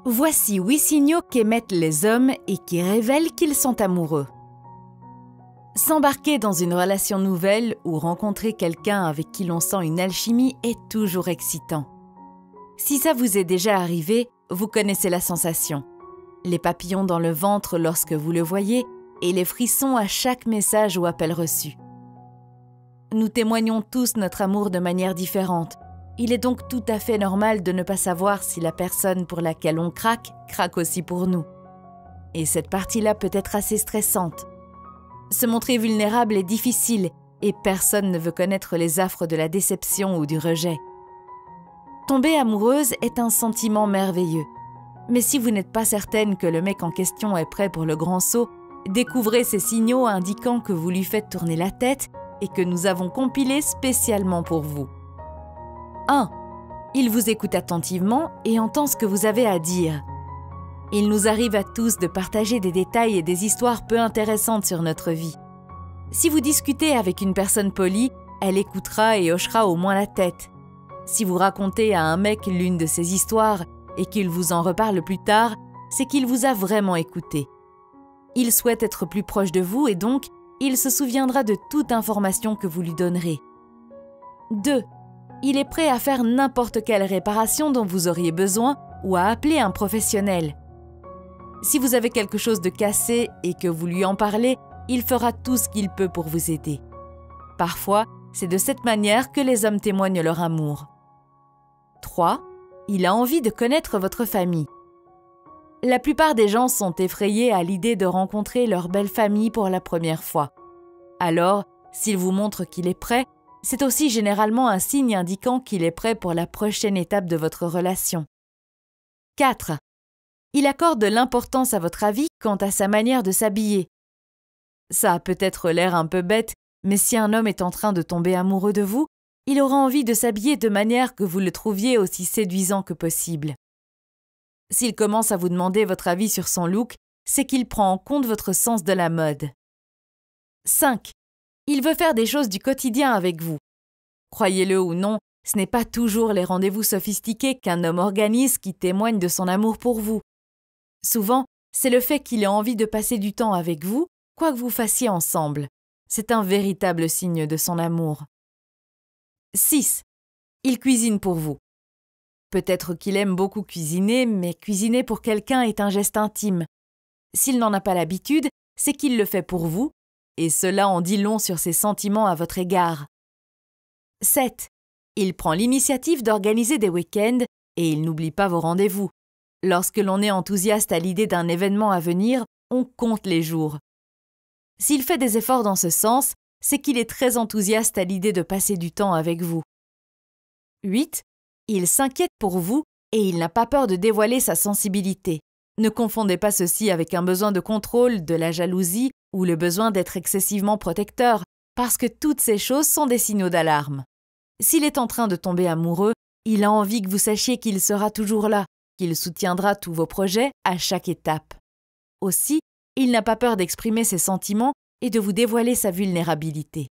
Voici 8 signaux qu'émettent les hommes et qui révèlent qu'ils sont amoureux. S'embarquer dans une relation nouvelle ou rencontrer quelqu'un avec qui l'on sent une alchimie est toujours excitant. Si ça vous est déjà arrivé, vous connaissez la sensation. Les papillons dans le ventre lorsque vous le voyez et les frissons à chaque message ou appel reçu. Nous témoignons tous notre amour de manière différente. Il est donc tout à fait normal de ne pas savoir si la personne pour laquelle on craque aussi pour nous. Et cette partie-là peut être assez stressante. Se montrer vulnérable est difficile et personne ne veut connaître les affres de la déception ou du rejet. Tomber amoureuse est un sentiment merveilleux. Mais si vous n'êtes pas certaine que le mec en question est prêt pour le grand saut, découvrez ces signaux indiquant que vous lui faites tourner la tête et que nous avons compilé spécialement pour vous. 1. Il vous écoute attentivement et entend ce que vous avez à dire. Il nous arrive à tous de partager des détails et des histoires peu intéressantes sur notre vie. Si vous discutez avec une personne polie, elle écoutera et hochera au moins la tête. Si vous racontez à un mec l'une de ses histoires et qu'il vous en reparle plus tard, c'est qu'il vous a vraiment écouté. Il souhaite être plus proche de vous et donc, il se souviendra de toute information que vous lui donnerez. 2. Il est prêt à faire n'importe quelle réparation dont vous auriez besoin ou à appeler un professionnel. Si vous avez quelque chose de cassé et que vous lui en parlez, il fera tout ce qu'il peut pour vous aider. Parfois, c'est de cette manière que les hommes témoignent leur amour. 3. Il a envie de connaître votre famille. La plupart des gens sont effrayés à l'idée de rencontrer leur belle famille pour la première fois. Alors, s'il vous montre qu'il est prêt, c'est aussi généralement un signe indiquant qu'il est prêt pour la prochaine étape de votre relation. 4. Il accorde de l'importance à votre avis quant à sa manière de s'habiller. Ça a peut-être l'air un peu bête, mais si un homme est en train de tomber amoureux de vous, il aura envie de s'habiller de manière que vous le trouviez aussi séduisant que possible. S'il commence à vous demander votre avis sur son look, c'est qu'il prend en compte votre sens de la mode. 5. Il veut faire des choses du quotidien avec vous. Croyez-le ou non, ce n'est pas toujours les rendez-vous sophistiqués qu'un homme organise qui témoignent de son amour pour vous. Souvent, c'est le fait qu'il ait envie de passer du temps avec vous, quoi que vous fassiez ensemble. C'est un véritable signe de son amour. 6. Il cuisine pour vous. Peut-être qu'il aime beaucoup cuisiner, mais cuisiner pour quelqu'un est un geste intime. S'il n'en a pas l'habitude, c'est qu'il le fait pour vous, et cela en dit long sur ses sentiments à votre égard. 7. Il prend l'initiative d'organiser des week-ends et il n'oublie pas vos rendez-vous. Lorsque l'on est enthousiaste à l'idée d'un événement à venir, on compte les jours. S'il fait des efforts dans ce sens, c'est qu'il est très enthousiaste à l'idée de passer du temps avec vous. 8. Il s'inquiète pour vous et il n'a pas peur de dévoiler sa sensibilité. Ne confondez pas ceci avec un besoin de contrôle, de la jalousie ou le besoin d'être excessivement protecteur, parce que toutes ces choses sont des signaux d'alarme. S'il est en train de tomber amoureux, il a envie que vous sachiez qu'il sera toujours là, qu'il soutiendra tous vos projets à chaque étape. Aussi, il n'a pas peur d'exprimer ses sentiments et de vous dévoiler sa vulnérabilité.